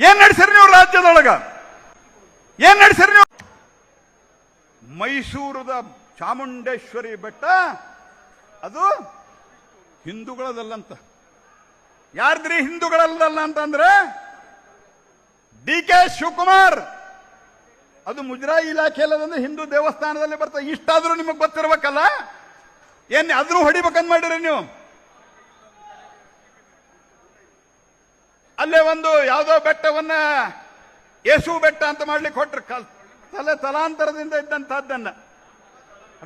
ಏನ್ ನಡೆಸಿರಿ ನೀವು ರಾಜ್ಯದೊಳಗ? ಏನ್ ನಡೆಸಿರಿ ನೀವು? ಮೈಸೂರದ ಚಾಮುಂಡೇಶ್ವರಿ ಬೆಟ್ಟ ಅದು ಹಿಂದೂಗಳದಲ್ಲಂತ. ಯಾರ್ದ್ರಿ ಹಿಂದೂಗಳಲ್ಲ ಅಂತಂದ್ರೆ ಡಿ.ಕೆ. ಶಿವಕುಮಾರ್. ಅದು ಮುಜರಾಯಿ ಇಲಾಖೆಯಲ್ಲದಂದ್ರೆ ಹಿಂದೂ ದೇವಸ್ಥಾನದಲ್ಲಿ ಬರ್ತದೆ. ಇಷ್ಟಾದ್ರೂ ನಿಮಗೆ ಗೊತ್ತಿರ್ಬೇಕಲ್ಲ. ಏನ್ ಆದ್ರೂ ಹೊಡಿಬೇಕಂತ ಮಾಡಿರಿ ನೀವು? ಅಲ್ಲೇ ಒಂದು ಯಾವುದೋ ಬೆಟ್ಟವನ್ನ ಯೇಸು ಬೆಟ್ಟ ಅಂತ ಮಾಡ್ಲಿಕ್ಕೆ ಕೊಟ್ರು. ತಲಾಂತರದಿಂದ ಇದ್ದಂತಹದ್ದನ್ನ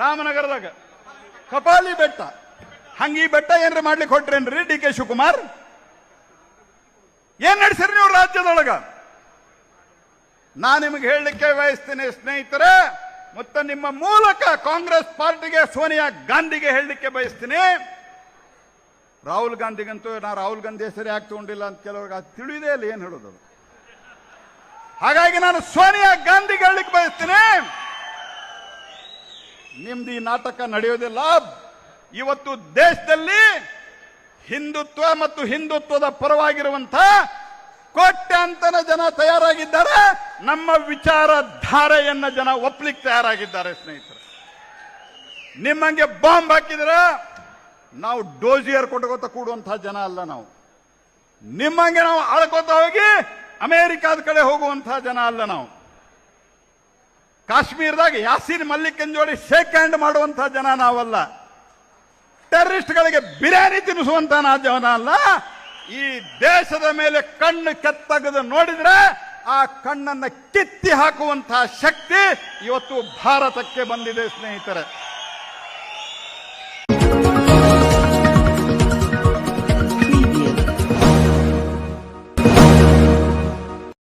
ರಾಮನಗರದಾಗ ಕಪಾಲಿ ಬೆಟ್ಟ. ಹಂಗ ಈ ಬೆಟ್ಟ ಏನ್ರಿ ಮಾಡ್ಲಿಕ್ಕೆ ಕೊಟ್ರೇನ್ರಿ ಡಿ.ಕೆ. ಶಿವಕುಮಾರ್? ಏನ್ ನಡೆಸಿರಿ ನೀವು ರಾಜ್ಯದೊಳಗ? ನಾನು ನಿಮಗೆ ಹೇಳಲಿಕ್ಕೆ ಬಯಸ್ತೀನಿ ಸ್ನೇಹಿತರೆ, ಮತ್ತು ನಿಮ್ಮ ಮೂಲಕ ಕಾಂಗ್ರೆಸ್ ಪಾರ್ಟಿಗೆ, ಸೋನಿಯಾ ಗಾಂಧಿಗೆ ಹೇಳಲಿಕ್ಕೆ ಬಯಸ್ತೀನಿ. ರಾಹುಲ್ ಗಾಂಧಿಗಂತೂ ನಾ ರಾಹುಲ್ ಗಾಂಧಿ ಹೆಸರು ಯಾಕೆ ತಗೊಂಡಿಲ್ಲ ಅಂತ ಕೆಲವ್ರಿಗೆ ಅದು ತಿಳಿದೇ ಇಲ್ಲ ಏನ್ ಹೇಳೋದು. ಹಾಗಾಗಿ ನಾನು ಸೋನಿಯಾ ಗಾಂಧಿಗೆ ಹೇಳಲಿಕ್ಕೆ ಬಯಸ್ತೀನಿ, ನಿಮ್ದು ಈ ನಾಟಕ ನಡೆಯೋದಿಲ್ಲ. ಇವತ್ತು ದೇಶದಲ್ಲಿ ಹಿಂದುತ್ವ ಮತ್ತು ಹಿಂದುತ್ವದ ಪರವಾಗಿರುವಂತ ಕೋಟ್ಯಾಂತರ ಜನ ತಯಾರಾಗಿದ್ದಾರೆ. ನಮ್ಮ ವಿಚಾರಧಾರೆಯನ್ನ ಜನ ಒಪ್ಲಿಕ್ಕೆ ತಯಾರಾಗಿದ್ದಾರೆ ಸ್ನೇಹಿತರೆ. ನಿಮ್ಮಂಗೆ ಬಾಂಬ್ ಹಾಕಿದ್ರೆ ನಾವು ಡೋಜಿಯರ್ ಕೊಟ್ಕೋತ ಕೂಡುವಂತಹ ಜನ ಅಲ್ಲ. ನಾವು ನಿಮ್ಮಂಗೆ ನಾವು ಆಳ್ಕೋತ ಹೋಗಿ ಅಮೆರಿಕಾದ ಕಡೆ ಹೋಗುವಂತಹ ಜನ ಅಲ್ಲ. ನಾವು ಕಾಶ್ಮೀರದಾಗ ಯಾಸೀನ್ ಮಲ್ಲಿಕನ್ ಜೋಡಿ ಶೇಕ್ ಹ್ಯಾಂಡ್ ಮಾಡುವಂತಹ ಜನ ನಾವಲ್ಲ. ಟೆರರಿಸ್ಟ್ಗಳಿಗೆ ಬಿರಿಯಾನಿ ತಿನ್ನಿಸುವಂತಹ ಜನ ಅಲ್ಲ. ಈ ದೇಶದ ಮೇಲೆ ಕಣ್ಣು ಕೆತ್ತಗದು ನೋಡಿದ್ರೆ ಆ ಕಣ್ಣನ್ನ ಕಿತ್ತಿ ಹಾಕುವಂತಹ ಶಕ್ತಿ ಇವತ್ತು ಭಾರತಕ್ಕೆ ಬಂದಿದೆ ಸ್ನೇಹಿತರೆ.